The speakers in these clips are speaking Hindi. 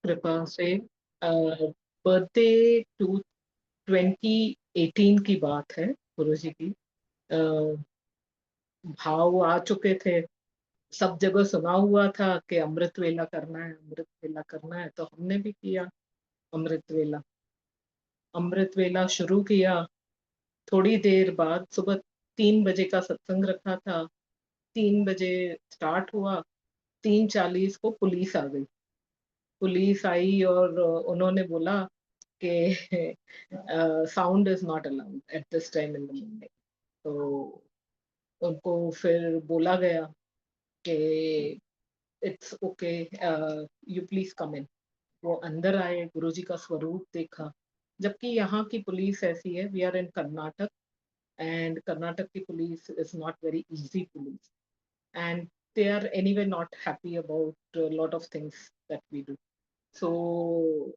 कृपा से बर्थडे 2018 की बात है। गुरु जी की अ, भाव आ चुके थे। सब जगह सुना हुआ था कि अमृत वेला करना है, अमृत वेला करना है, तो हमने भी किया अमृत वेला। अमृत वेला शुरू किया। थोड़ी देर बाद सुबह 3 बजे का सत्संग रखा था। 3 बजे स्टार्ट हुआ। 3:40 को पुलिस आ गई। पुलिस आई और उन्होंने बोला कि sound is not allowed at this time in the morning. तो उनको फिर बोला गया कि it's okay, you please come in. वो अंदर आए, गुरुजी का स्वरूप देखा। जबकि यहाँ की पुलिस ऐसी है, we are in Karnataka, and Karnataka की police is not very easy police, and they are anyway not happy about a lot of things that we do. So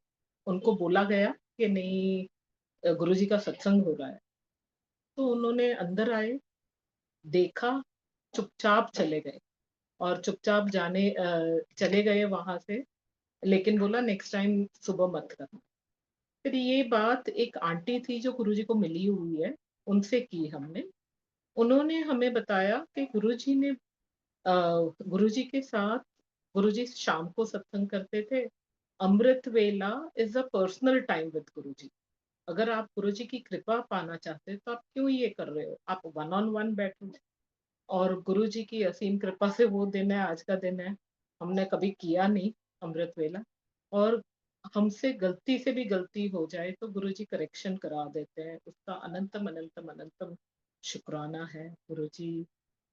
उनको बोला गया कि नहीं, गुरुजी का सत्संग हो रहा है। तो उन्होंने अंदर आए, देखा, चुपचाप चले गए। और चुपचाप चले गए वहां से। लेकिन बोला नेक्स्ट टाइम सुबह मत करना। फिर ये बात एक आंटी थी जो गुरुजी को मिली हुई है, उनसे की हमने। उन्होंने हमें बताया कि गुरुजी ने गुरुजी के साथ, गुरुजी शाम को सत्संग करते थे। Amrit vela is a personal time with Guruji. अगर आप गुरुजी की कृपा पाना चाहते हैं तो आप क्यों ये कर रहे हो, आप वन ऑन वन बैठो। और गुरुजी की असीम कृपा से वो दिन है, आज का दिन है। हमने कभी किया नहीं अमृत वेला, और हमसे गलती से भी गलती हो जाए तो गुरुजी करेक्शन करा देते हैं। उसका अनंतम अनंतम अनंतम शुक्राना है। गुरुजी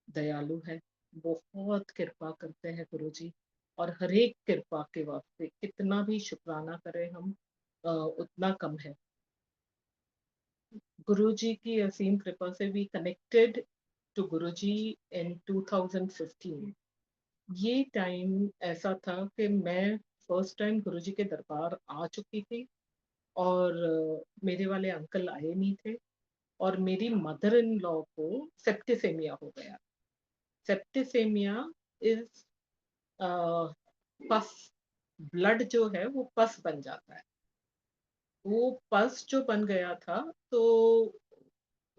दयालु है, बहुत कृपा करते हैं गुरुजी। और हर एक कृपा के वास्ते कितना भी शुक्राना करें हम, उतना कम है। गुरुजी की असीम कृपा से वी कनेक्टेड टू गुरुजी इन 2015। ये टाइम ऐसा था कि मैं फर्स्ट टाइम गुरुजी के दरबार आ चुकी थी, और मेरे वाले अंकल आए नहीं थे। और मेरी मदर इन लॉ को सेप्टिसेमिया हो गया। सेप्टिसेमिया इज पस, ब्लड जो है वो पस बन जाता है। वो पस जो बन गया था, तो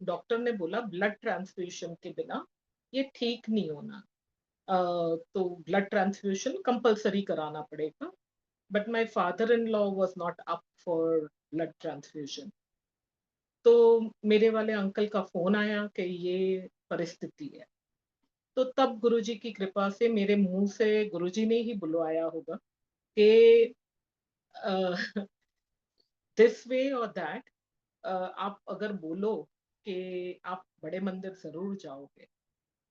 डॉक्टर ने बोला ब्लड ट्रांसफ्यूजन के बिना ये ठीक नहीं होना। तो ब्लड ट्रांसफ्यूजन कंपलसरी कराना पड़ेगा। But my father in law was not up for blood transfusion. तो मेरे वाले अंकल का फोन आया कि ये परिस्थिति है। तो तब गुरुजी की कृपा से मेरे मुंह से गुरुजी ने ही बुलवाया होगा कि दिस वे और दैट, आप अगर बोलो कि आप बड़े मंदिर जरूर जाओगे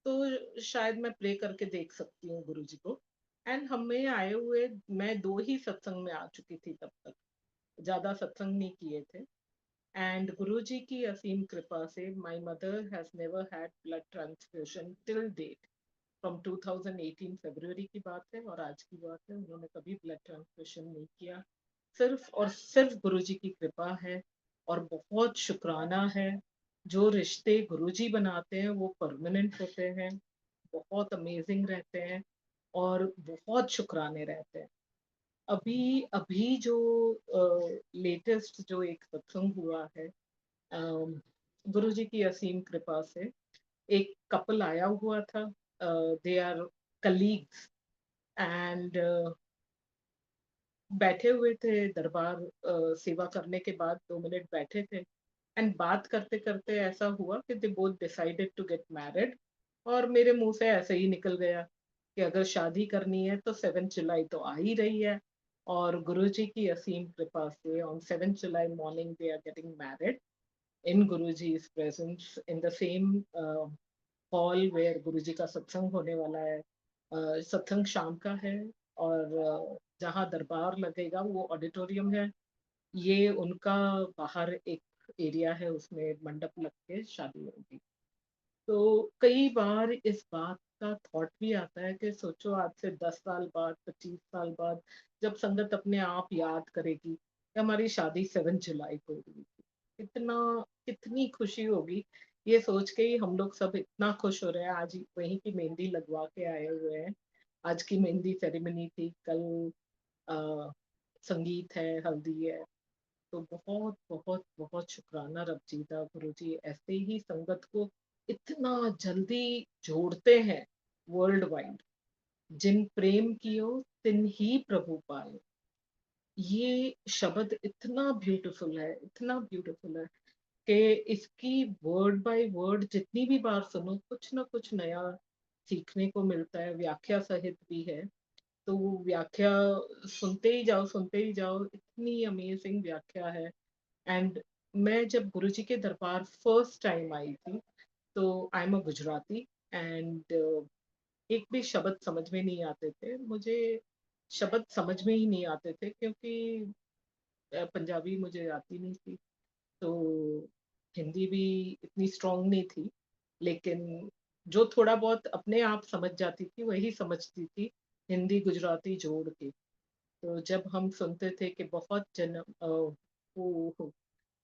तो शायद मैं प्रे करके देख सकती हूँ गुरुजी को। एंड हमें आए हुए, मैं 2 ही सत्संग में आ चुकी थी तब तक, ज्यादा सत्संग नहीं किए थे। एंड गुरुजी की असीम कृपा से my mother has never had blood transfusion till date. From 2018 फरवरी की बात है और आज की बात है, उन्होंने कभी ब्लड ट्रांसफ्यूजन नहीं किया। सिर्फ और सिर्फ गुरुजी की कृपा है। और बहुत शुक्राना है, जो रिश्ते गुरुजी बनाते हैं वो परमानेंट होते हैं, बहुत अमेजिंग रहते हैं, और बहुत शुक्राने रहते हैं। अभी अभी जो लेटेस्ट जो एक सत्संग हुआ है, गुरुजी की असीम कृपा से एक कपल आया हुआ था। दे आर कलीग्स, एंड बैठे हुए थे दरबार, सेवा करने के बाद 2 मिनट बैठे थे। एंड बात करते करते ऐसा हुआ कि they both decided to get married. और मेरे मुंह से ऐसे ही निकल गया कि अगर शादी करनी है तो 7 जुलाई तो आ ही रही है। और गुरुजी की असीम कृपा से on 7 July morning they are getting married in Guruji's presence in the same hall where Guruji का सत्संग होने वाला है। सत्संग शाम का है, और जहाँ दरबार लगेगा वो ऑडिटोरियम है। ये उनका बाहर एक एरिया है, उसमें मंडप लग के शादी होगी। तो कई बार इस बात का थॉट भी आता है कि सोचो आज से 10 साल बाद, 25 साल बाद, जब संगत अपने आप याद करेगी कि हमारी शादी 7 जुलाई को हुई थी, कितना, कितनी खुशी होगी। ये सोच के ही हम लोग सब इतना खुश हो रहे हैं। आज वहीं की मेहंदी लगवा के आए हुए हैं। आज की मेहंदी सेरेमनी थी, कल संगीत है, हल्दी है। तो बहुत बहुत बहुत शुक्राना रबजीदा गुरुजी, ऐसे ही संगत को इतना जल्दी जोड़ते हैं वर्ल्ड वाइड। जिन प्रेम कियो तिन ही प्रभु पाए। ये शब्द इतना ब्यूटीफुल है, इतना ब्यूटीफुल है कि इसकी वर्ड बाय वर्ड जितनी भी बार सुनो कुछ ना कुछ नया सीखने को मिलता है। व्याख्या सहित भी है, तो वो व्याख्या सुनते ही जाओ, इतनी अमेजिंग व्याख्या है। एंड मैं जब गुरुजी के दरबार फर्स्ट टाइम आई थी, तो I am a Gujarati, and एक भी शब्द समझ में नहीं आते थे मुझे। शब्द समझ में ही नहीं आते थे क्योंकि पंजाबी मुझे आती नहीं थी, तो हिंदी भी इतनी स्ट्रांग नहीं थी। लेकिन जो थोड़ा बहुत अपने आप समझ जाती थी वही समझती थी, हिंदी गुजराती जोड़ के। तो जब हम सुनते थे कि बहुत जन्म वो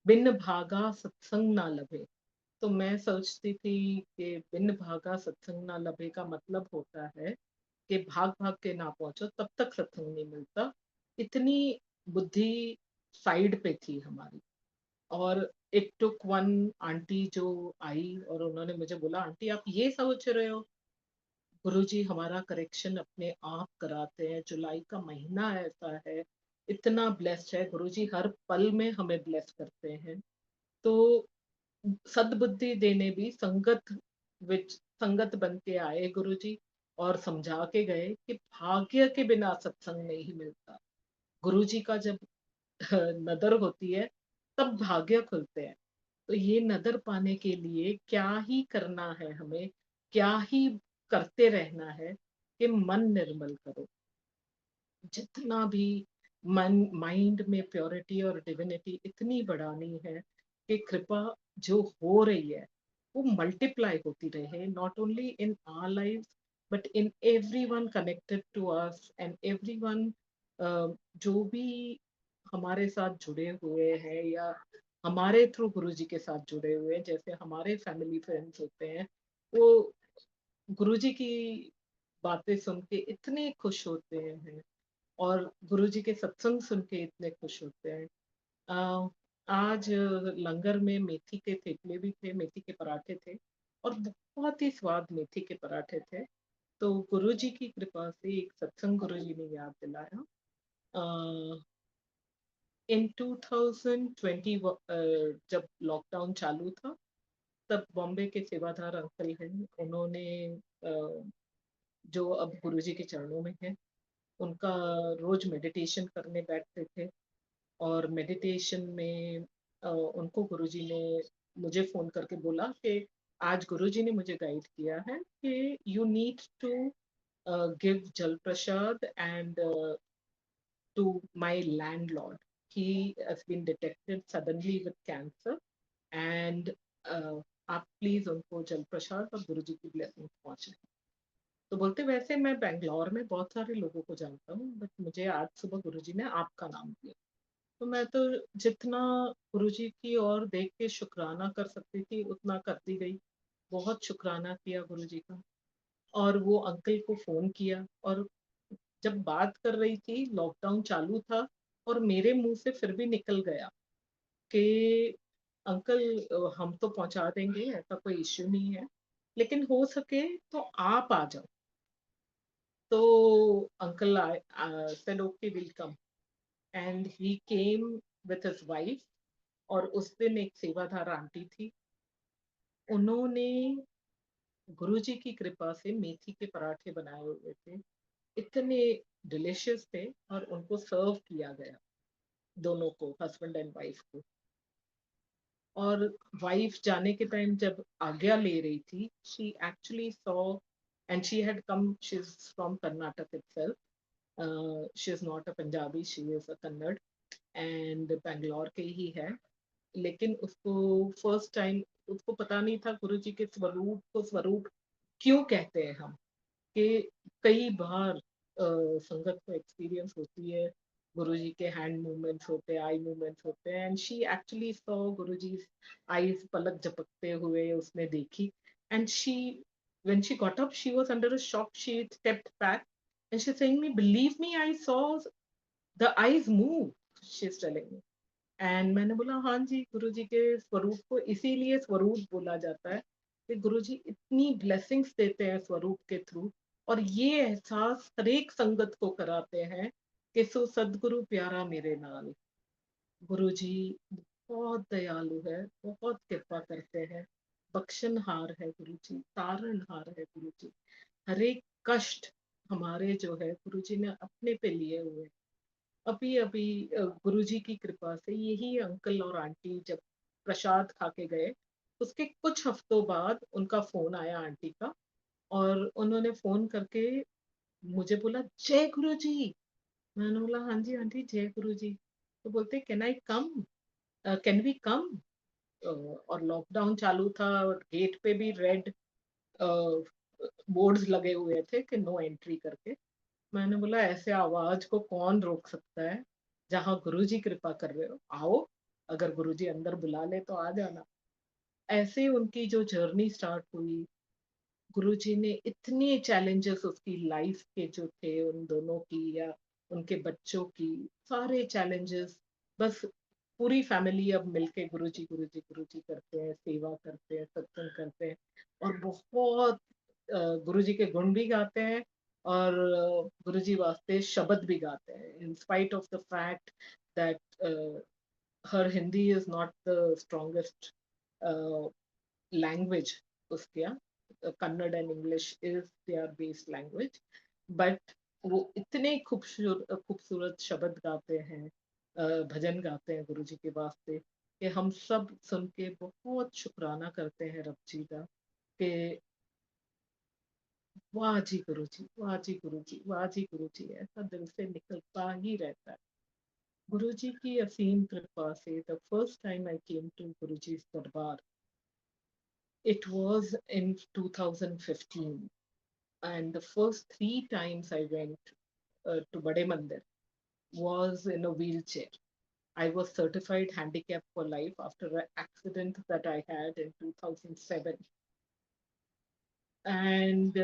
बिन भागा सत्संग ना लभे, तो मैं सोचती थी कि बिन भागा सत्संग ना लभे का मतलब होता है कि भाग भाग के ना पहुंचो तब तक सत्संग नहीं मिलता। इतनी बुद्धि साइड पे थी हमारी। और इट टुक वन आंटी जो आई और उन्होंने मुझे बोला, आंटी आप ये सोच रहे हो? गुरुजी हमारा करेक्शन अपने आप कराते हैं। जुलाई का महीना ऐसा है, इतना ब्लेस्ड है गुरुजी, हर पल में हमें ब्लेस करते हैं। तो सद्बुद्धि देने भी संगत विच संगत बन के आए गुरुजी, और समझा के गए कि भाग्य के बिना सत्संग नहीं मिलता। गुरुजी का जब नदर होती है तब भाग्य खुलते हैं। तो ये नदर पाने के लिए क्या ही करना है हमें, क्या ही करते रहना है कि मन निर्मल करो। जितना भी मन माइंड में प्योरिटी और डिविनिटी इतनी बढ़ानी है कि कृपा जो हो रही है वो मल्टीप्लाई होती रहे, not only in our life but in everyone connected to us, and everyone जो भी हमारे साथ जुड़े हुए हैं या हमारे थ्रू गुरु जी के साथ जुड़े हुए हैं। जैसे हमारे फैमिली फ्रेंड्स होते हैं, वो गुरुजी की बातें सुन के इतने खुश होते हैं और गुरुजी के सत्संग सुन के इतने खुश होते हैं। अ, आज लंगर में मेथी के थेपले भी थे, मेथी के पराठे थे, और बहुत ही स्वाद मेथी के पराठे थे। तो गुरुजी की कृपा से एक सत्संग गुरुजी ने याद दिलाया। इन 2020 जब लॉकडाउन चालू था, तब बॉम्बे के सेवाधार अंकल हैं, उन्होंने जो अब गुरुजी के चरणों में है, उनका रोज मेडिटेशन करने बैठते थे। और मेडिटेशन में उनको गुरुजी ने मुझे फोन करके बोला कि आज गुरुजी ने मुझे गाइड किया है कि you need to give jal prasad and to my landlord, he has been detected suddenly with cancer, and आप प्लीज उनको जल प्रसाद और गुरुजी की ब्लेसिंग पहुंचाएं। तो बोलते वैसे मैं बेंगलोर में बहुत सारे लोगों को जानता हूँ, बट मुझे आज सुबह गुरुजी ने आपका नाम दिया। तो मैं तो जितना गुरुजी की ओर देख के शुक्राना कर सकती थी उतना करती गई। बहुत शुक्राना किया गुरुजी का। और वो अंकल को फोन किया, और जब बात कर रही थी लॉकडाउन चालू था, और मेरे मुंह से फिर भी निकल गया कि अंकल हम तो पहुंचा देंगे, ऐसा कोई इश्यू नहीं है, लेकिन हो सके तो आप आ जाओ। तो uncle said okay, we'll come, and he came with his wife। और उस दिन एक सेवाधार आंटी थी, उन्होंने गुरुजी की कृपा से मेथी के पराठे बनाए हुए थे, इतने डिलिशियस थे, और उनको सर्व किया गया, दोनों को, हस्बैंड एंड वाइफ को। और वाइफ जाने के टाइम जब आज्ञा ले रही थी, she actually saw, and she had come, she is from Karnataka itself, she is not a Punjabi, she is a Kannada, and Bangalore के ही है। लेकिन उसको फर्स्ट टाइम उसको पता नहीं था गुरु जी के स्वरूप को स्वरूप क्यों कहते हैं हम, कि कई बार संगत को एक्सपीरियंस होती है, गुरुजी के हैंड मूवमेंट्स होते हैं, आई मूवमेंट्स होते हैं, and she actually saw Guruji eyes पलक झपकते हुए उसने देखी। And she, when she got up, she was under a shock, she stepped back, and she's saying me, believe me, I saw the eyes move, she is telling me. And मैंने बोला हाँ जी, गुरुजी के स्वरूप को इसीलिए स्वरूप बोला जाता है कि गुरुजी इतनी ब्लेसिंग्स देते हैं स्वरूप के थ्रू, और ये एहसास हर एक संगत को कराते हैं कि सो सदगुरु प्यारा मेरे नाल। गुरुजी बहुत दयालु है, बहुत कृपा करते हैं, बख्शनहार है गुरुजी, तारणहार है गुरुजी। हर एक कष्ट हमारे जो है गुरुजी ने अपने पे लिए हुए हैं। अभी अभी गुरुजी की कृपा से यही अंकल और आंटी जब प्रसाद खा के गए, उसके कुछ हफ्तों बाद उनका फोन आया आंटी का, और उन्होंने फोन करके मुझे बोला जय गुरुजी। मैंने बोला हाँ जी आंटी जय गुरुजी। तो बोलते can I come, can we come. और लॉकडाउन चालू था और गेट पे भी रेड बोर्ड्स लगे हुए थे कि नो एंट्री करके। मैंने बोला ऐसे आवाज को कौन रोक सकता है, जहां गुरुजी कृपा कर रहे हो आओ, अगर गुरुजी अंदर बुला ले तो आ जाना। ऐसे उनकी जो जर्नी स्टार्ट हुई, गुरुजी ने इतने चैलेंजेस उसकी लाइफ के जो थे उन दोनों की या उनके बच्चों की, सारे चैलेंजेस, बस पूरी फैमिली अब मिलके गुरुजी गुरुजी गुरुजी करते हैं, सेवा करते हैं, सत्संग करते हैं, और बहुत गुरुजी के गुण भी गाते हैं, और गुरुजी वास्ते शब्द भी गाते हैं, in spite of the fact that her Hindi is not the strongest language उसके यहाँ, Kannada and English is there base language, but वो इतने खूबसूरत खूबसूरत शब्द गाते हैं, भजन गाते हैं गुरु जी के वास्ते, कि हम सब सुन के बहुत शुक्राना करते हैं रब जी का, कि वाह जी गुरु जी, वाह जी गुरु जी, वाह जी गुरु जी, ऐसा दिल से निकलता ही रहता है। गुरु जी की असीम कृपा से the first time I came to Guru ji दरबार, it was in 2015, and the first three times I went to Bade Mandir was in a wheelchair. I was certified handicapped for life after an accident that I had in 2007. And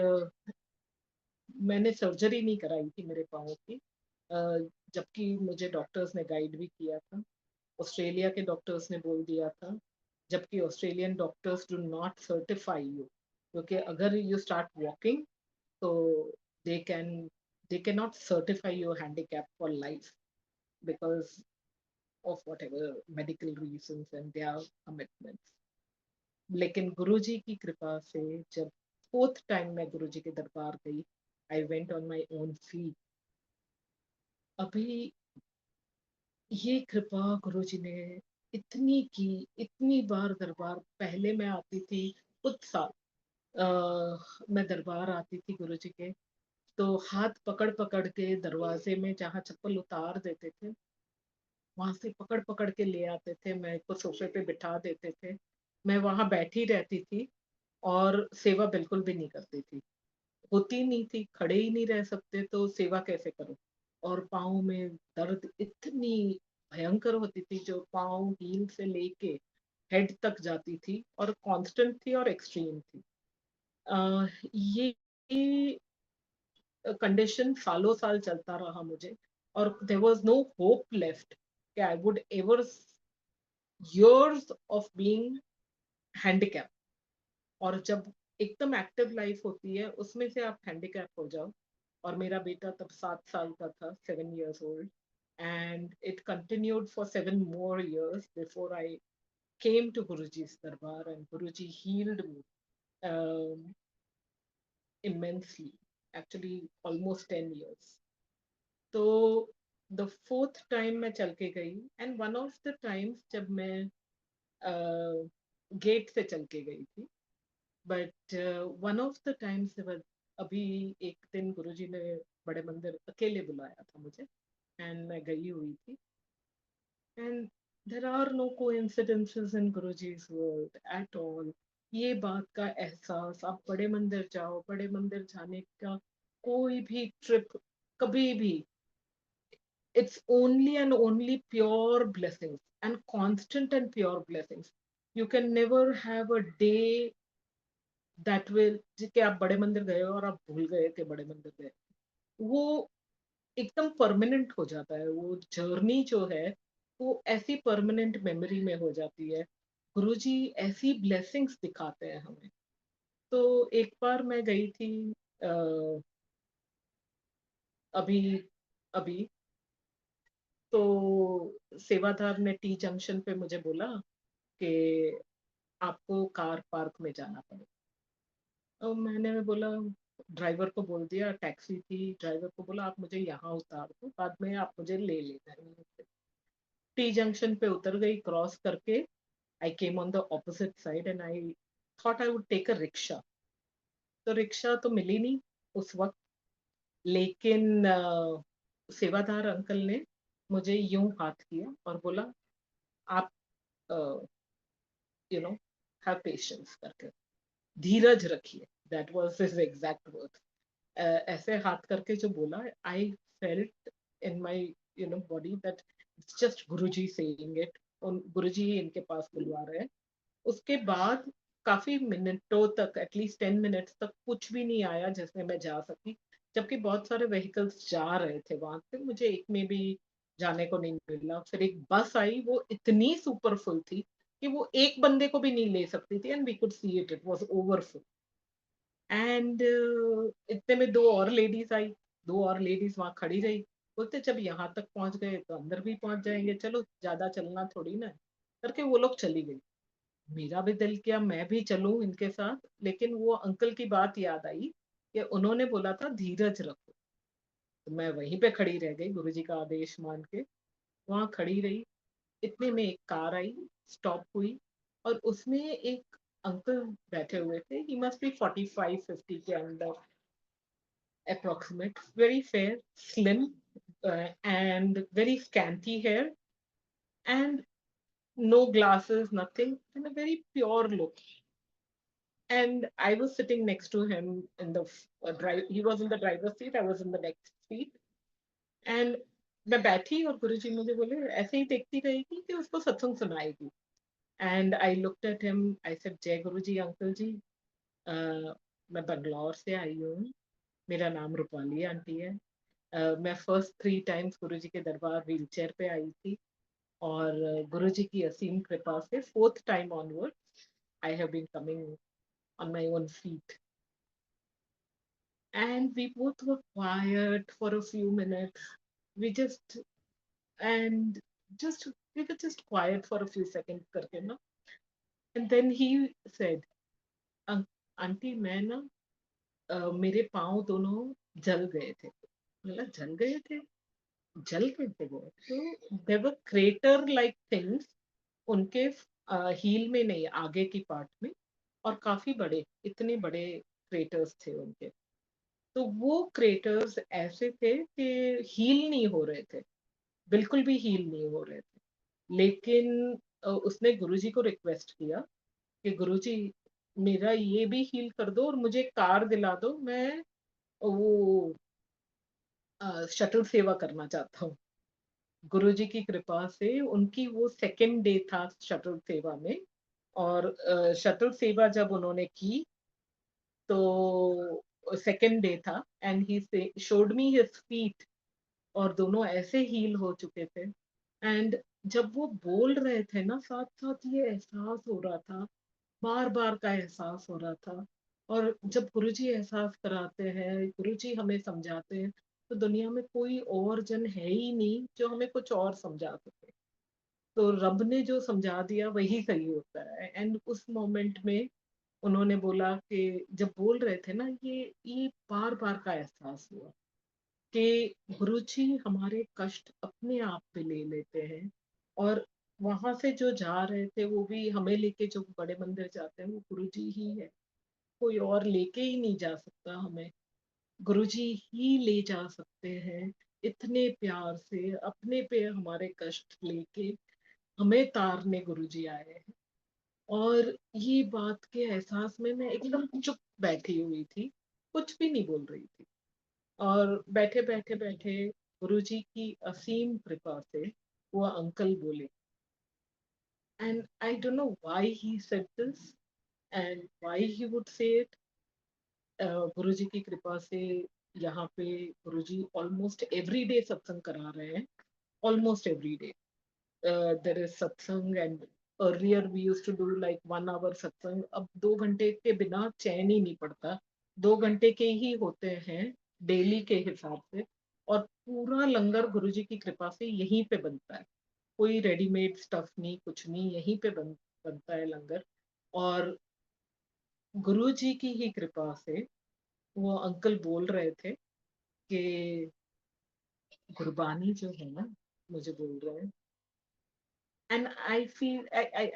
मैंने सर्जरी नहीं कराई थी मेरे पाँव की, जबकि मुझे डॉक्टर्स ने गाइड भी किया था। ऑस्ट्रेलिया के डॉक्टर्स ने बोल दिया था, जबकि Australian doctors do not certify you, क्योंकि अगर you start walking so they can they cannot certify your handicap for life because of whatever medical reasons and their commitments. लेकिन गुरुजी की कृपा से जब फोर्थ टाइम मैं गुरुजी के दरबार गई, I went on my own feet. अभी ये कृपा गुरुजी ने इतनी की, इतनी बार दरबार, पहले मैं आती थी कुछ साल, मैं दरबार आती थी गुरुजी के, तो हाथ पकड़ पकड़ के दरवाजे में जहाँ चप्पल उतार देते थे, वहां से पकड़ पकड़ के ले आते थे, मेरे को सोफे पे बिठा देते थे, मैं वहां बैठी रहती थी और सेवा बिल्कुल भी नहीं करती थी, होती नहीं थी, खड़े ही नहीं रह सकते तो सेवा कैसे करो। और पाँव में दर्द इतनी भयंकर होती थी, जो पाँव हील से लेके हेड तक जाती थी और कांस्टेंट थी और एक्सट्रीम थी। ये कंडीशन सालों साल चलता रहा मुझे, और there was no hope left कि I would ever years of being handicapped। और जब एकदम एक्टिव लाइफ होती है उसमें से आप हैंडीकैप हो जाओ, और मेरा बेटा तब 7 साल का था, 7 years old, and it continued for 7 more years before I came to Guruji's darbar, and Guruji healed me um, immensely, actually almost 10 years। तो द फोर्थ टाइम मैं चल के गई, and one of the times जब मैं गेट से चल के गई थी, but one of the times, अभी एक दिन गुरुजी ने बड़े मंदिर अकेले बुलाया था मुझे, एंड मैं गई हुई थी, and there are no coincidences in Guruji's world at all. ये बात का एहसास, आप बड़े मंदिर जाओ, बड़े मंदिर जाने का कोई भी ट्रिप कभी भी, it's only and only pure blessings and constant and pure blessings। You can never have a day that will कि आप बड़े मंदिर गए और आप भूल गए कि बड़े मंदिर गए। वो एकदम परमानेंट हो जाता है, वो जर्नी जो है वो ऐसी परमानेंट मेमोरी में हो जाती है। गुरुजी ऐसी ब्लेसिंग्स दिखाते हैं हमें। तो एक बार मैं गई थी अ, अभी अभी तो सेवादार ने टी जंक्शन पे मुझे बोला कि आपको कार पार्क में जाना पड़ेगा। तो मैंने बोला, ड्राइवर को बोल दिया, टैक्सी थी, ड्राइवर को बोला आप मुझे यहाँ उतार दो, बाद में आप मुझे ले लेना। टी जंक्शन पे उतर गई, क्रॉस करके I came on the opposite side and I thought I would take a rickshaw. तो रिक्शा तो मिली नहीं उस वक्त, लेकिन सेवादार अंकल ने मुझे यूं हाथ किया और बोला आप यू नो हैव पेशेंस करके, धीरज रखिए, that was his exact word. ऐसे हाथ करके जो बोला, I felt in my body that it's just Guruji saying it, और गुरुजी ही इनके पास बुलवा रहे हैं। उसके बाद काफी मिनटों तक, एटलीस्ट 10 मिनट्स तक कुछ भी नहीं आया जिसमें मैं जा सकी, जबकि बहुत सारे व्हीकल्स जा रहे थे वहां पे, मुझे एक में भी जाने को नहीं मिला। फिर एक बस आई, वो इतनी सुपरफुल थी कि वो एक बंदे को भी नहीं ले सकती थी, and we could see it, it was overfull. And इतने में दो और लेडीज आई, दो और लेडीज वहां खड़ी रही, बोलते जब यहाँ तक पहुंच गए तो अंदर भी पहुंच जाएंगे, चलो ज्यादा चलना थोड़ी ना है, करके वो लोग चली गई। मेरा भी दिल किया मैं भी चलूं इनके साथ, लेकिन वो अंकल की बात याद आई कि उन्होंने बोला था धीरज रखो। तो मैं वहीं पे खड़ी रह गई, गुरुजी का आदेश मान के वहां खड़ी रही। इतने में एक कार आई, स्टॉप हुई, और उसमें एक अंकल बैठे हुए थे, ही मस्ट बी 45-50 के अंदर approximate, very fair, slim, and very scanty hair, and no glasses, nothing, and a very pure look. And I was sitting next to him in the drive. He was in the driver's seat. I was in the next seat. And मैं बैठी और गुरुजी मुझे बोले ऐसे ही देखती रहेगी कि उसको सत्संग सुनाएगी। And I looked at him, I said jai Guruji uncle जी, मैं बंगलौर से आई हूँ, मेरा नाम रूपाली आंटी है। मैं फर्स्ट 3 टाइम्स गुरुजी के दरबार व्हील चेयर पे आई थी, और गुरुजी की असीम कृपा से fourth time onward I have been coming on my own feet. And we both were quiet for a few minutes. We just and just we were just quiet for a few seconds करके ना. And then he said, aunty मैं ना मेरे पाँव दोनों जल गए थे। बोला जल गए थे? जल कैसे गए? तो there were crater like things उनके हील में नहीं, आगे की पार्ट में, और काफी बड़े, इतने बड़े क्रेटर्स थे उनके। तो वो क्रेटर्स ऐसे थे कि हील नहीं हो रहे थे, बिल्कुल भी हील नहीं हो रहे थे। लेकिन उसने गुरुजी को रिक्वेस्ट किया कि गुरुजी मेरा ये भी हील कर दो और मुझे कार दिला दो, मैं वो शटल सेवा करना चाहता हूँ। गुरुजी की कृपा से उनकी वो सेकंड डे था शटल सेवा में, और शटल सेवा जब उन्होंने की तो सेकंड डे था, and he showed me his feet, और दोनों ऐसे हील हो चुके थे। एंड जब वो बोल रहे थे ना, साथ साथ ये एहसास हो रहा था, बार बार का एहसास हो रहा था। और जब गुरुजी एहसास कराते हैं, गुरुजी हमें समझाते हैं, तो दुनिया में कोई और जन है ही नहीं जो हमें कुछ और समझा सके। तो रब ने जो समझा दिया वही सही होता है। एंड उस मोमेंट में उन्होंने बोला कि जब बोल रहे थे ना, ये बार बार का एहसास हुआ कि गुरुजी हमारे कष्ट अपने आप पे ले लेते हैं। और वहां से जो जा रहे थे वो भी हमें लेके, जो बड़े मंदिर जाते हैं वो गुरुजी ही है, कोई और लेके ही नहीं जा सकता हमें, गुरुजी ही ले जा सकते हैं। इतने प्यार से अपने पे हमारे कष्ट लेके हमें तारने गुरुजी आए हैं। और ये बात के एहसास में मैं एकदम चुप बैठी हुई थी, कुछ भी नहीं बोल रही थी। और बैठे बैठे बैठे गुरुजी की असीम कृपा से वो अंकल बोले, and I don't know why he said this and why he would say it. Guruji की कृपा से यहाँ पे गुरुजी ऑलमोस्ट एवरी डे सत्संग करा रहे हैं, almost every day there is satsang, and earlier we used to do like 1 hour satsang. अब 2 घंटे के बिना चैन ही नहीं पड़ता, 2 घंटे के ही होते हैं डेली के हिसाब से। और पूरा लंगर गुरुजी की कृपा से यहीं पे बनता है, कोई रेडीमेड स्टफ नहीं, कुछ नहीं, यहीं पे बनता है लंगर। और गुरुजी की ही कृपा से वो अंकल बोल रहे थे कि गुरबानी जो है ना, मुझे बोल रहे हैं, and I feel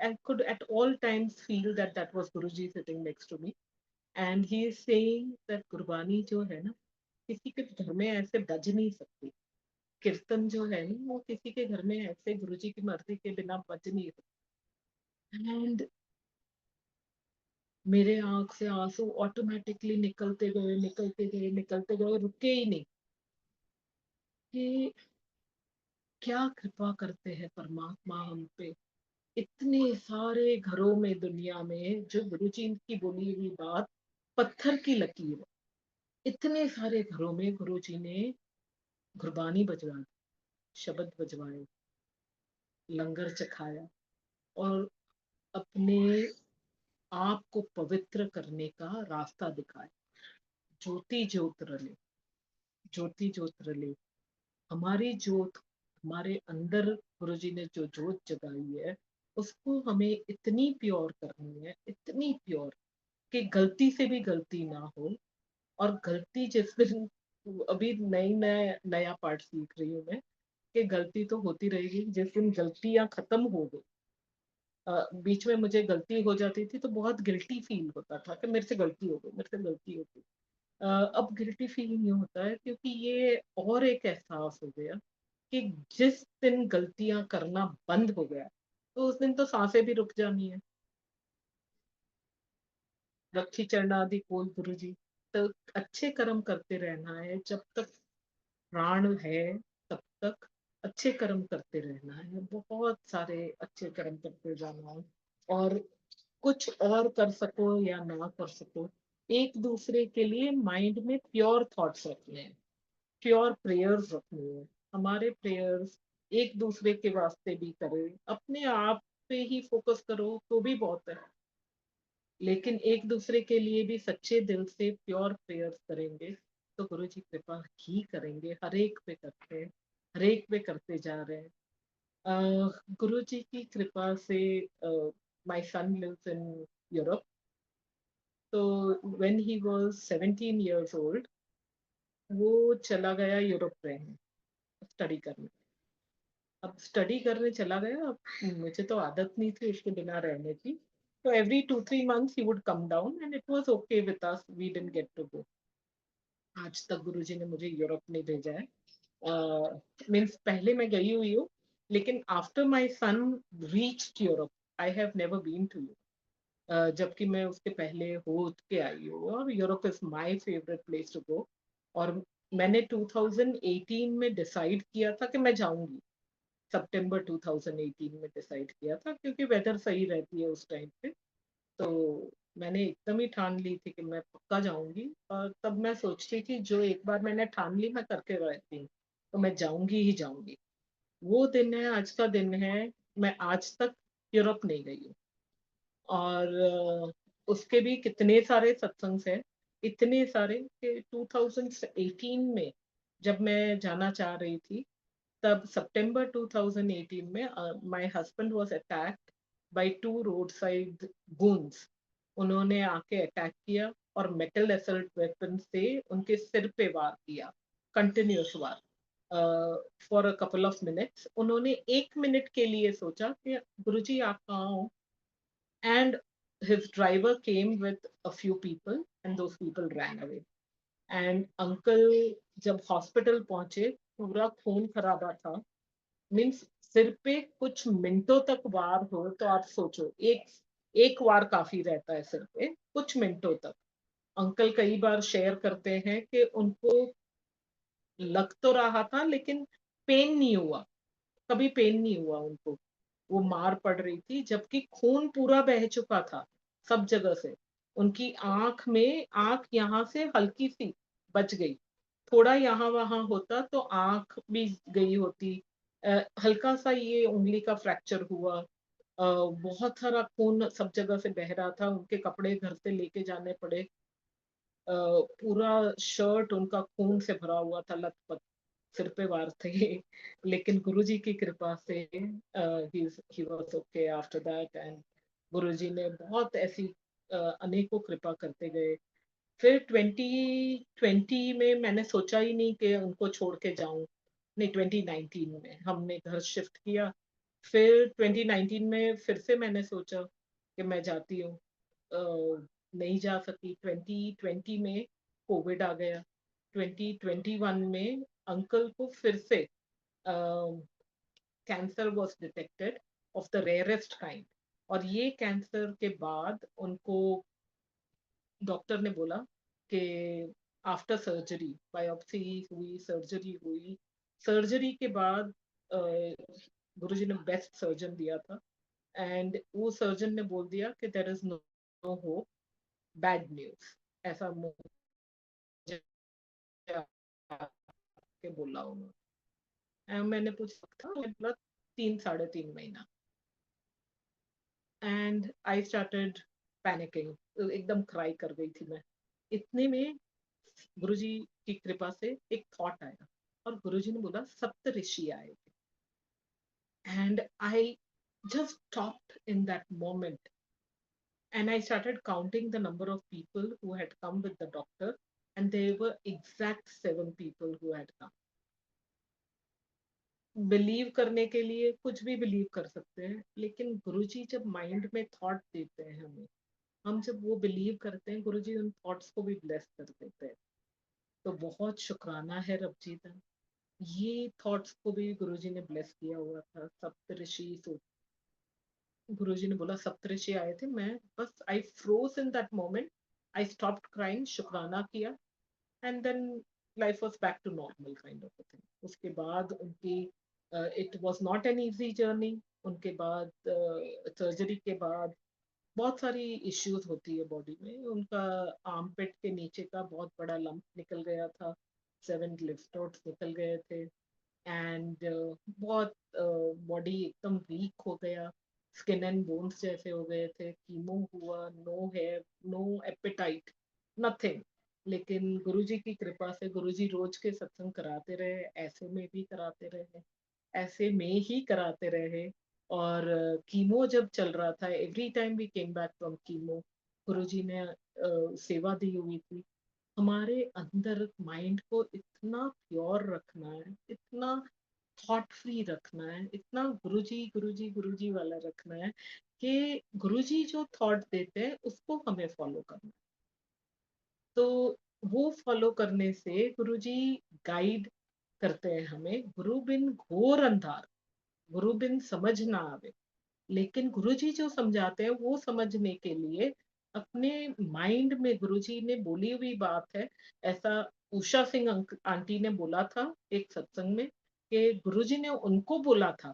I could at all times feel that that was Guruji sitting next to me, and he is saying that Gurbani जो है ना, किसी के घर में ऐसे बज नहीं सकती, कीर्तन जो है ना वो किसी के घर में ऐसे गुरुजी की मर्जी के बिना बज नहीं सकती। एंड मेरे आंख से आंसू ऑटोमेटिकली निकलते गए, रुके ही नहीं कि क्या कृपा करते हैं परमात्मा हम पे। इतने सारे घरों में दुनिया में जो गुरुजी की बोली हुई बात पत्थर की लकीर है, इतने सारे घरों में गुरुजी ने गुरबानी बजवा, शब्द बजवाए, लंगर चखाया, और अपने आप को पवित्र करने का रास्ता दिखाया। ज्योति ज्योत रले, ज्योति ज्योत रले, हमारी ज्योत, हमारे अंदर गुरुजी ने जो ज्योत जगाई है उसको हमें इतनी प्योर करनी है, इतनी प्योर कि गलती से भी गलती ना हो। और गलती जिस दिन, अभी नया पार्ट सीख रही हूँ मैं, कि गलती तो होती रहेगी, जिस दिन गलतियां खत्म हो गई। बीच में मुझे गलती हो जाती थी तो बहुत गिल्टी फील होता था कि मेरे से गलती हो गई, मेरे से गलती हो गई। अब गिल्टी फील नहीं होता है, क्योंकि ये और एक एहसास हो गया कि जिस दिन गलतियां करना बंद हो गया तो उस दिन तो सांसें भी रुक जानी है। रखी चरणादि कोल गुरु जी, तो अच्छे कर्म करते रहना है जब तक प्राण है, तब तक अच्छे कर्म करते रहना है, बहुत सारे अच्छे कर्म करते जाना है। और कुछ और कर सको या ना कर सको, एक दूसरे के लिए माइंड में प्योर थॉट्स रखने हैं, प्योर प्रेयर्स रखनी है। हमारे प्रेयर्स एक दूसरे के वास्ते भी करें, अपने आप पे ही फोकस करो तो भी बहुत है, लेकिन एक दूसरे के लिए भी सच्चे दिल से प्योर प्रेयर्स करेंगे तो गुरु जी कृपा ही करेंगे। हर एक पे करते हैं, हर एक पे करते जा रहे हैं। गुरु जी की कृपा से my son lives in Europe. तो when he was 17 years old वो चला गया यूरोप रहने, स्टडी करने। अब स्टडी करने चला गया, अब मुझे तो आदत नहीं थी उसके बिना रहने की, तो every 2-3 months he would come down and it was okay with us, we didn't get to go। आज तक गुरुजी ने मुझे यूरोप नहीं भेजा है, मीन्स पहले मैं गई हुई हूँ, लेकिन after my son reached Europe I have never been to you, जबकि मैं उसके पहले हो के आई हूँ, और Europe is my favourite place to go. और मैंने 2018 में डिसाइड किया था कि मैं जाऊंगी, सितंबर 2018 में डिसाइड किया था, क्योंकि वेदर सही रहती है उस टाइम पे। तो मैंने एकदम ही ठान ली थी कि मैं पक्का जाऊंगी, और तब मैं सोचती थी जो एक बार मैंने ठान ली मैं करके रहती हूँ, तो मैं जाऊंगी ही जाऊंगी। वो दिन है, आज का दिन है, मैं आज तक यूरोप नहीं गई हूँ। और उसके भी कितने सारे सत्संग हैं, इतने सारे कि 2018 में जब मैं जाना चाह रही थी, तब सितंबर 2018 में my husband was attacked by two road side goons. उन्होंने आके अटैक किया और मेटल असल्ट वेपन से उनके सिर पे वार किया, continuous war, for a couple of minutes. उन्होंने 1 मिनट के लिए सोचा कि गुरुजी आप कहाँ हो, and his driver came with a few people and those people ran away। And uncle जब हॉस्पिटल पहुंचे पूरा खून खराबा था, मीन्स सिर पे कुछ मिनटों तक वार हो तो आप सोचो, एक एक वार काफी रहता है सिर पे कुछ मिनटों तक। अंकल कई बार शेयर करते हैं कि उनको लग तो रहा था लेकिन पेन नहीं हुआ, कभी पेन नहीं हुआ उनको। वो मार पड़ रही थी जबकि खून पूरा बह चुका था सब जगह से। उनकी आंख में, आंख यहाँ से हल्की सी बच गई, थोड़ा यहाँ वहाँ होता तो आंख भी गई होती। हल्का सा ये उंगली का फ्रैक्चर हुआ। बहुत सारा खून सब जगह से बह रहा था, उनके कपड़े घर से लेके जाने पड़े। पूरा शर्ट उनका खून से भरा हुआ था, लथपथ, सिर पे वार थे। लेकिन गुरुजी की कृपा से he was okay after that. And Guruji ने बहुत ऐसी अनेकों कृपा करते गए। फिर 2020 में मैंने सोचा ही नहीं कि उनको छोड़ के जाऊं। नहीं, 2019 में हमने घर शिफ्ट किया। फिर 2019 में फिर से मैंने सोचा कि मैं जाती हूँ। नहीं जा सकी। 2020 में कोविड आ गया। 2021 में अंकल को फिर से cancer was detected, of the rarest kind. और ये कैंसर के बाद उनको डॉक्टर ने बोला कि आफ्टर सर्जरी, बायोप्सी हुई, सर्जरी हुई। सर्जरी के बाद गुरुजी ने बेस्ट सर्जन दिया था। एंड वो सर्जन ने बोल दिया कि there is no hope, bad news, ऐसा मुझे के बोला उन्होंने। मैंने पूछा था, मतलब 3 साढ़े 3 महीना। एंड आई स्टार्टेड पैनिकिंग, एकदम क्राई कर गई थी मैं। इतने में गुरुजी की कृपा से एक थॉट आया, और गुरुजी ने बोला सप्त ऋषि आए थे। And I just stopped in that moment, and I started counting the number of people who had come with the doctor, and there were exact 7 people who had come. Believe करने के लिए कुछ भी बिलीव कर सकते हैं, लेकिन गुरुजी जब माइंड में थॉट देते हैं हमें, हम जब वो बिलीव करते हैं, गुरुजी उन थॉट्स को भी ब्लेस कर देते हैं। तो बहुत शुक्राना है रब जी का। ये थॉट्स को भी गुरुजी ने ब्लेस किया हुआ था। सप्तऋषि, गुरुजी ने बोला सप्तऋषि आए थे। मैं बस I froze in that moment. I stopped crying, शुक्राना किया। And then life was back to normal kind of thing. उसके बाद उनकी it was not an easy journey. उनके बाद सर्जरी के बाद बहुत सारी इश्यूज होती है बॉडी में। उनका आर्म पेट के नीचे का बहुत बड़ा लंप निकल गया था, 7 लिम्फ नोड्स निकल गए थे। एंड बहुत बॉडी एकदम वीक हो गया, स्किन एंड बोन्स जैसे हो गए थे। कीमो हुआ, no hair, no appetite, nothing. लेकिन गुरुजी की कृपा से गुरुजी रोज के सत्संग कराते रहे, ऐसे में भी कराते रहे, ऐसे में ही कराते रहे। और कीमो जब चल रहा था, every time we came back from chemo, Guruji ने सेवा दी हुई थी। हमारे अंदर माइंड को इतना प्योर रखना है, इतना थॉट फ्री रखना है, इतना गुरुजी गुरुजी गुरुजी वाला रखना है कि गुरुजी जो थॉट देते हैं उसको हमें फॉलो करना है। तो वो फॉलो करने से गुरुजी गाइड करते हैं हमें। गुरु बिन घोर अंधार, गुरु बिन समझ ना आवे। लेकिन गुरुजी जो समझाते हैं वो समझने के लिए अपने माइंड में, गुरुजी ने बोली हुई बात है। ऐसा उषा सिंह आंटी ने बोला था एक सत्संग में कि गुरुजी ने उनको बोला था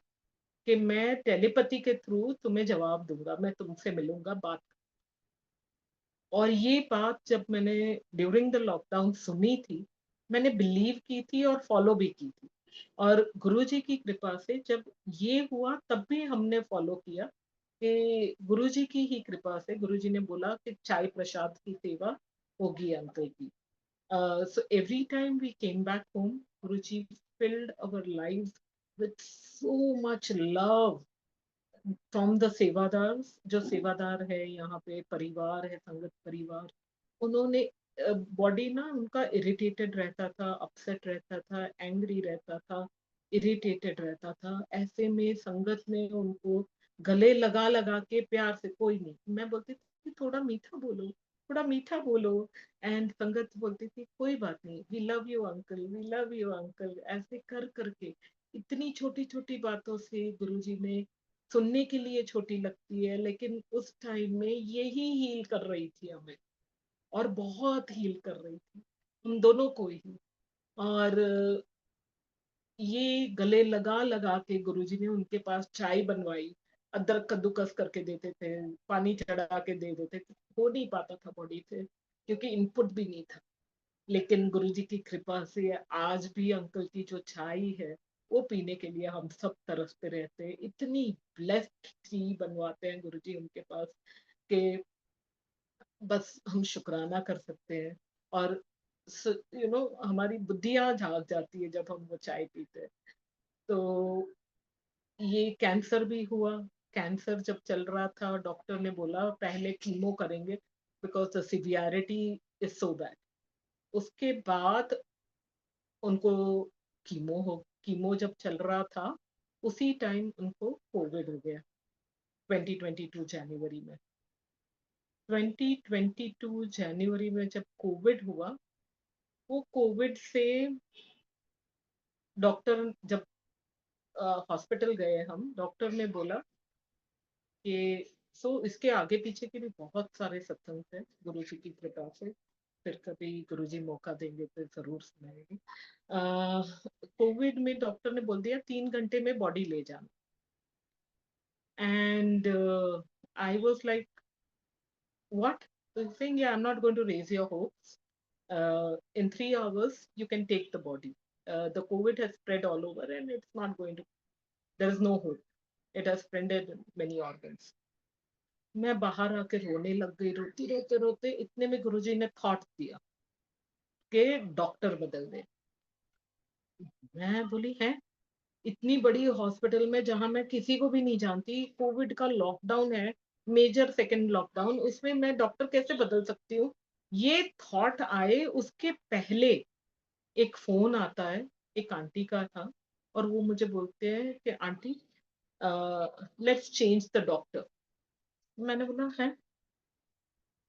कि मैं टेलीपैथी के थ्रू तुम्हें जवाब दूंगा, मैं तुमसे मिलूंगा, बात। और ये बात जब मैंने ड्यूरिंग द लॉकडाउन सुनी थी, मैंने बिलीव की थी और फॉलो भी की थी। और गुरुजी की कृपा से जब ये हुआ तब भी हमने फॉलो किया कि गुरुजी की ही कृपा से। गुरुजी ने बोला कि चाय प्रसाद की सेवा होगी अंकल की। So every time we came back home, Guruji filled our lives with so much love from the सेवादार। जो सेवादार है यहाँ पे, परिवार है, संगत परिवार, उन्होंने बॉडी ना उनका इरिटेटेड रहता था, अपसेट रहता था, एंग्री रहता था, इरिटेटेड रहता था। ऐसे में संगत ने उनको गले लगा लगा के प्यार से, कोई नहीं, मैं बोलती थी थोड़ा मीठा बोलो, थोड़ा मीठा बोलो। एंड संगत बोलती थी कोई बात नहीं, we love you uncle, we love you uncle. ऐसे कर करके इतनी छोटी छोटी बातों से गुरुजी ने, सुनने के लिए छोटी लगती है लेकिन उस टाइम में यही हील कर रही थी हमें, और बहुत हील कर रही थी हम दोनों को ही। और ये गले लगा लगा के गुरुजी ने उनके पास चाय बनवाई, अदरक कद्दूकस करके देते थे, पानी चढ़ा के दे देते थे। हो नहीं पाता था बॉडी से क्योंकि इनपुट भी नहीं था। लेकिन गुरुजी की कृपा से आज भी अंकल की जो चाय है वो पीने के लिए हम सब तरसते रहते हैं। इतनी ब्लेस्ड टी बनवाते हैं गुरुजी उनके पास कि बस हम शुक्राना कर सकते हैं। और हमारी बुद्धियां जाग जाती है जब हम वो चाय पीते हैं। तो ये कैंसर भी हुआ। कैंसर जब चल रहा था डॉक्टर ने बोला पहले कीमो करेंगे because the severity is so bad. उसके बाद उनको कीमो जब चल रहा था उसी टाइम उनको कोविड हो गया 2022 जनवरी में। 2022 जनवरी में जब कोविड हुआ, वो कोविड से डॉक्टर जब हॉस्पिटल गए हम, डॉक्टर ने बोला कि इसके आगे पीछे के भी बहुत सारे सत्संग थे गुरु जी की कृपा से। फिर कभी गुरु जी मौका देंगे तो जरूर सुनाएंगे। कोविड में डॉक्टर ने बोल दिया 3 घंटे में बॉडी ले जाना। And I was like what? So he's saying, yeah, I'm not going to raise your hopes. In 3 hours, you can take the body. The COVID has spread all over and it's not going to, there is no hope. It has spread in many organs. मैं बाहर आके रोने लग गई, रोती रोते रोते इतने में गुरुजी ने थॉट दिया कि डॉक्टर बदल दे। मैं बोली है इतनी बड़ी हॉस्पिटल में जहां मैं किसी को भी नहीं जानती, कोविड का लॉकडाउन है, मेजर सेकेंड लॉकडाउन, उसमें मैं डॉक्टर कैसे बदल सकती हूँ? ये थॉट आए उसके पहले एक फोन आता है, एक आंटी का था, और वो मुझे बोलते हैं कि aunty let's change the doctor. मैंने बोला है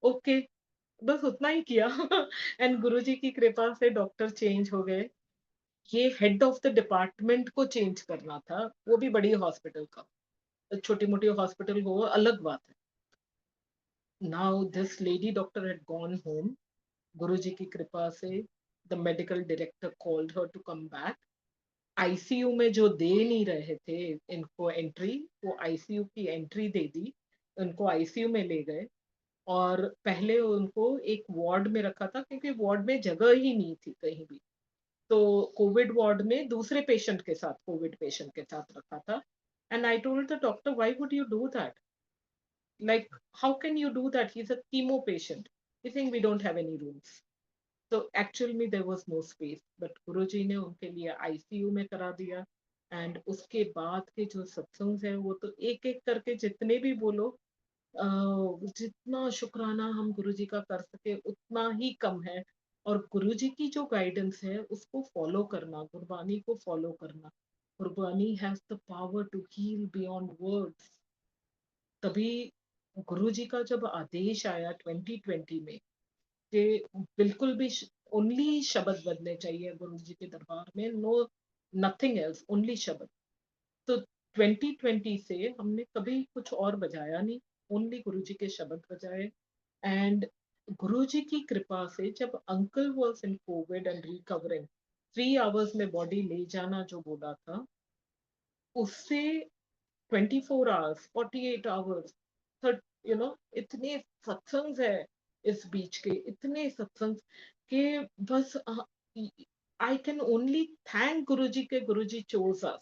ओके, बस उतना ही किया। एंड गुरुजी की कृपा से डॉक्टर चेंज हो गए। ये हेड ऑफ द डिपार्टमेंट को चेंज करना था, वो भी बड़ी हॉस्पिटल का। छोटी मोटी हॉस्पिटल हो अलग बात है। Now this lady doctor had gone home. Guruji की कृपा से the medical director called her to come back. ICU में जो दे नहीं रहे थे इनको एंट्री, वो आईसीयू की एंट्री दे दी, उनको आईसीयू में ले गए। और पहले उनको एक वार्ड में रखा था क्योंकि वार्ड में जगह ही नहीं थी कहीं भी। तो कोविड वार्ड में दूसरे पेशेंट के साथ, कोविड पेशेंट के साथ रखा था। And I told the doctor why would you do that? Like, how can you do that? He's a chemo patient. You think we don't have any rooms? So actually there was no space, but गुरुजी ने उनके लिए आईसीयू में करा दिया। एंड उसके बाद के जो सत्संग है वो तो एक एक करके जितने भी बोलो, जितना शुक्राना हम गुरुजी का कर सके उतना ही कम है। और गुरुजी की जो गाइडेंस है उसको फॉलो करना, गुरबानी को फॉलो करना। Gurbani has the power to heal beyond words. तभी गुरुजी का जब आदेश आया 2020 में कि बिल्कुल भी ओनली शब्द बदले चाहिए गुरुजी के दरबार में, नो नथिंग एल्स, ओनली शब्द। तो 2020 से हमने कभी कुछ और बजाया नहीं, ओनली गुरुजी के शब्द बजाए। एंड गुरुजी की कृपा से जब uncle was in Covid and recovering, 3 hours में बॉडी ले जाना जो बोला था, उससे 24 आवर्स, 48 आवर्स, इतने सत्संग है इस बीच के, इतने सत्संग के, बस I can only thank Guruji के Guruji chose us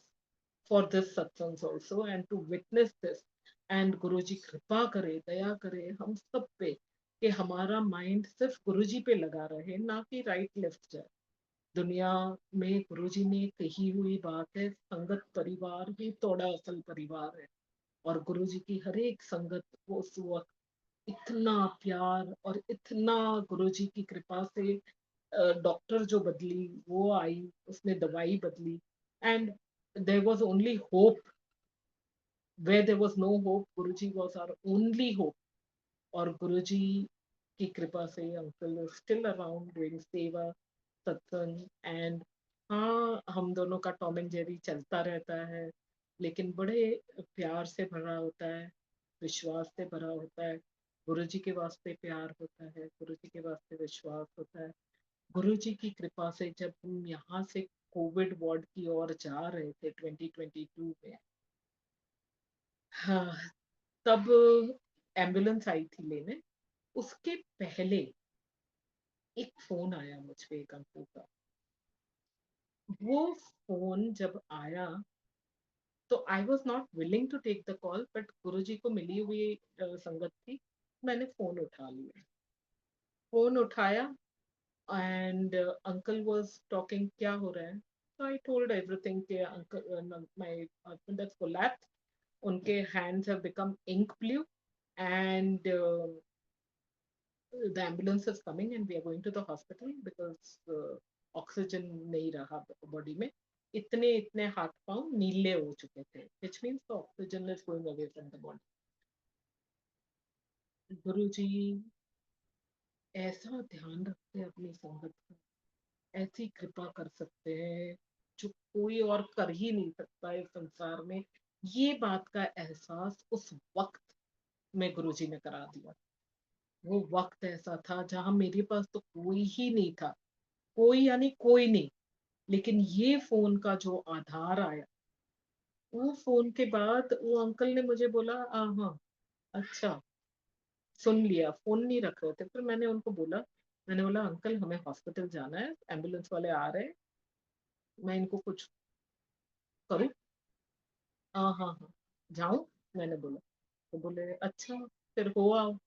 for this satsang also and to witness this. And Guruji कृपा करे, दया करे हम सब पे कि हमारा माइंड सिर्फ गुरुजी पे लगा रहे, ना कि राइट लेफ्ट जाए। दुनिया में गुरुजी ने कही हुई बात है, संगत परिवार ही तोड़ा असल परिवार है। और गुरुजी की हर एक संगत वो उस वक्त इतना प्यार और इतना गुरुजी की कृपा से डॉक्टर जो बदली वो आई, उसने दवाई बदली। And there was only hope where there was no hope, Guruji was our only hope. और गुरुजी की कृपा से अंकल स्टिल अराउंड डूइंग सेवा, सत्संग। एंड हाँ, हम दोनों का टॉम एंड जेरी चलता रहता है, लेकिन बड़े प्यार से भरा होता है, विश्वास से भरा होता है। गुरु जी के वास्ते प्यार होता है, गुरु जी के वास्ते विश्वास होता है। गुरु जी की कृपा से जब हम यहाँ से कोविड वार्ड की ओर जा रहे थे 2022 में, हाँ, तब एम्बुलेंस आई थी लेने। उसके पहले एक फोन आया मुझ पे एक अंकल का। वो फोन जब आया तो I was not willing to take the call, but Guruji को मिली हुई संगत थी, मैंने फोन उठा लिया। फोन उठाया एंड अंकल वाज टॉकिंग, क्या हो रहा है? So I told everything कि uncle, my husband has collapsed, उनके hands have become ink blue and the ambulance is coming and we are going to the hospital because oxygen नहीं रहा body में, इतने इतने हाथ पांव नीले हो चुके थे, which means the oxygen is going away from the body. गुरुजी ऐसा ध्यान रखते हैं अपनी संगत का, ऐसी कृपा कर सकते हैं जो कोई और कर ही नहीं सकता है संसार में। ये बात का एहसास उस वक्त में गुरुजी ने करा दिया। वो वक्त ऐसा था जहां मेरे पास तो कोई ही नहीं था, कोई यानी कोई नहीं, लेकिन ये फोन का जो आधार आया, वो फोन के बाद वो अंकल ने मुझे बोला, हाँ अच्छा, सुन लिया, फोन नहीं रख रहे थे। फिर मैंने उनको बोला, मैंने बोला अंकल हमें हॉस्पिटल जाना है, एम्बुलेंस वाले आ रहे हैं, मैं इनको कुछ करूँ? हाँ जाऊं, मैंने बोला। तो बोले अच्छा, फिर हो आओ।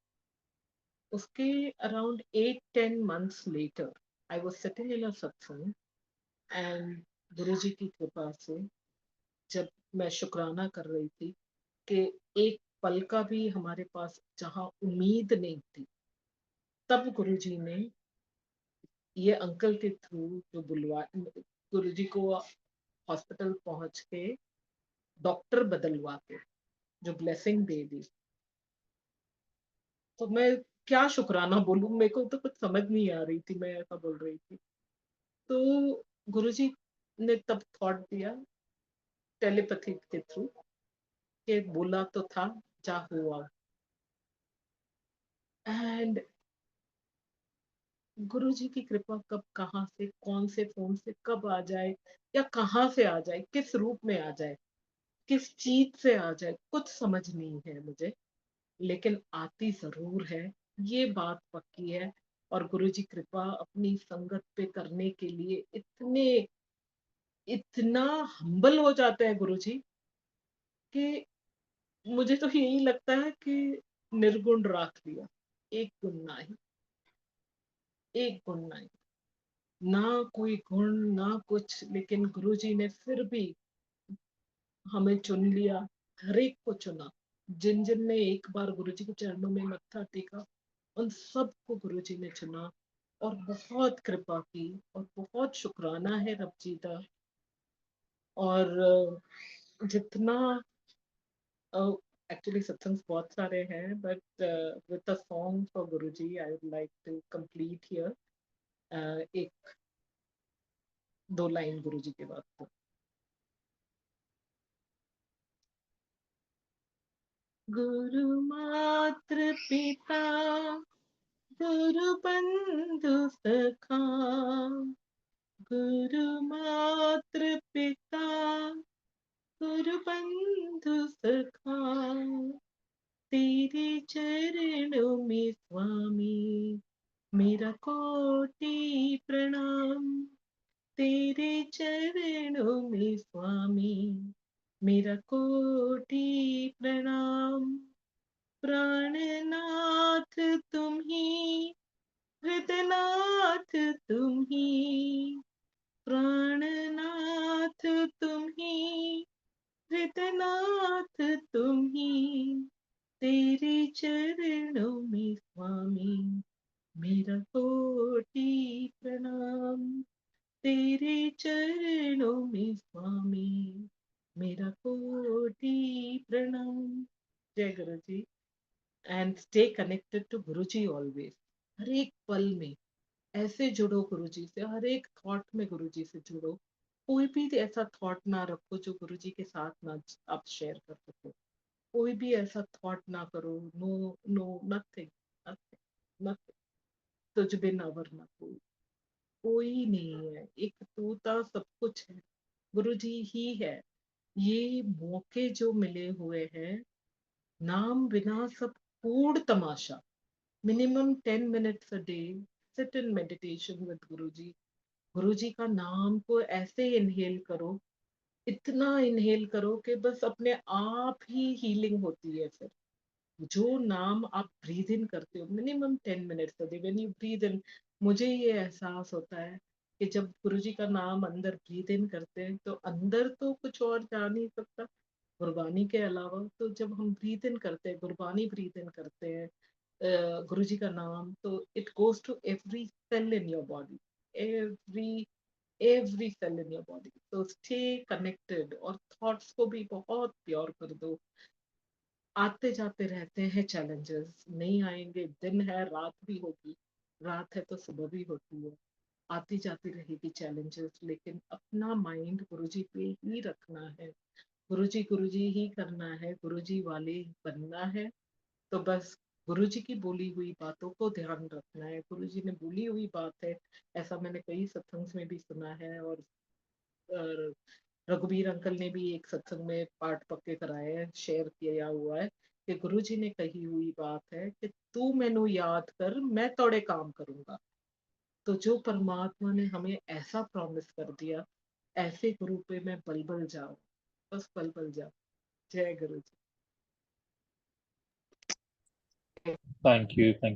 उसके around 8-10 months later I was sitting in a satsang and गुरुजी की कृपा से जब मैं शुक्राना कर रही थी कि एक पल का भी हमारे पास जहां उम्मीद नहीं थी, तब गुरुजी ने ये अंकल के थ्रू जो बुलवा, गुरुजी को हॉस्पिटल पहुंच के डॉक्टर बदलवा के जो ब्लेसिंग दे दी, तो मैं क्या शुक्राना बोलूं, मेरे को तो कुछ समझ नहीं आ रही थी, मैं ऐसा बोल रही थी। तो गुरुजी ने तब थॉट दिया टेलीपैथी के थ्रू कि बोला तो था, जा हुआ। एंड गुरु जी की कृपा कब कहाँ से कौन से फोन से कब आ जाए, या कहाँ से आ जाए, किस रूप में आ जाए, किस चीज से आ जाए, कुछ समझ नहीं है मुझे, लेकिन आती जरूर है, ये बात पक्की है। और गुरु जी कृपा अपनी संगत पे करने के लिए इतने इतना हम्बल हो जाते हैं गुरु जी कि मुझे तो यही लगता है कि निर्गुण राख लिया, एक गुण नहीं, एक गुण नहीं, ना कोई गुण ना कुछ, लेकिन गुरुजी ने फिर भी हमें चुन लिया, हर एक को चुना। जिन जिन ने एक बार गुरुजी के चरणों में मत्था टेका, उन सबको गुरुजी ने चुना और बहुत कृपा की, और बहुत शुक्राना है रब जी का। और जितना एक्चुअली सत्संग बहुत सारे हैं, but with a song for Guruji I would like to complete here एक दो लाइन गुरुजी के बाद। गुरु मात्र पिता गुरु बंधु सखा, गुरु मात्र पिता गुरु बंधु सखा, तेरे चरणों में स्वामी मेरा कोटि प्रणाम, तेरे चरणों में स्वामी मेरा कोटि प्रणाम। प्राणनाथ तुम ही, हृदयनाथ तुम ही, प्राणनाथ तुम ही, हृदयनाथ तुम ही, तेरे चरणों में स्वामी मेरा कोटि प्रणाम, तेरे चरणों में स्वामी मेरा कोटि प्रणाम। जय गुरु जी। And stay connected to Guru ji always, हर एक पल में ऐसे जुड़ो गुरु जी से, हर एक थॉट में गुरु जी से जुड़ो। कोई भी ऐसा थॉट ना रखो जो गुरु जी के साथ ना आप शेयर कर सको, कोई भी ऐसा थॉट ना करो, no no, nothing, nothing, nothing, तुझ बिन अवर ना कोई, कोई नहीं है, एक तूता सब कुछ है, गुरु जी ही है। ये मौके जो मिले हुए हैं, नाम बिना सब कूड़ तमाशा, minimum 10 minutes a day, sit in meditation with Guruji. Guruji का नाम को ऐसे इनहेल करो, इतना इनहेल करो कि बस अपने आप ही हीलिंग होती है। फिर जो नाम आप ब्रीद इन करते हो minimum 10 minutes a day, when you breathe in, मुझे ये एहसास होता है कि जब गुरुजी का नाम अंदर ब्रीद इन करते हैं तो अंदर तो कुछ और जा नहीं सकता गुरबानी के अलावा। तो जब हम ब्रीद इन करते हैं, गुरबानी ब्रीद इन करते हैं, गुरुजी का नाम, तो it goes to every cell in your body, every every cell in your body. तो स्टे कनेक्टेड और थॉट्स को भी बहुत प्योर कर दो। आते जाते रहते हैं चैलेंजेस, नहीं आएंगे, दिन है रात भी होगी, रात है तो सुबह भी होती है, आती जाती रहेगी चैलेंजेस, लेकिन अपना माइंड गुरुजी पे ही रखना है, गुरुजी गुरुजी ही करना है, गुरुजी वाले बनना है। तो बस गुरुजी की बोली हुई बातों को ध्यान रखना है, गुरुजी ने बोली हुई बात है, ऐसा मैंने कई सत्संग में भी सुना है। और रघुवीर अंकल ने भी एक सत्संग में पाठ पक्के कराए हैं, शेयर किया हुआ है कि गुरुजी ने कही हुई बात है कि तू मैनू याद कर, मैं तोड़े काम करूंगा। तो जो परमात्मा ने हमें ऐसा प्रॉमिस कर दिया, ऐसे गुरु पे मैं बल बल जाऊं, बस बल बल जाओ। जय गुरु जी। Thank you, thank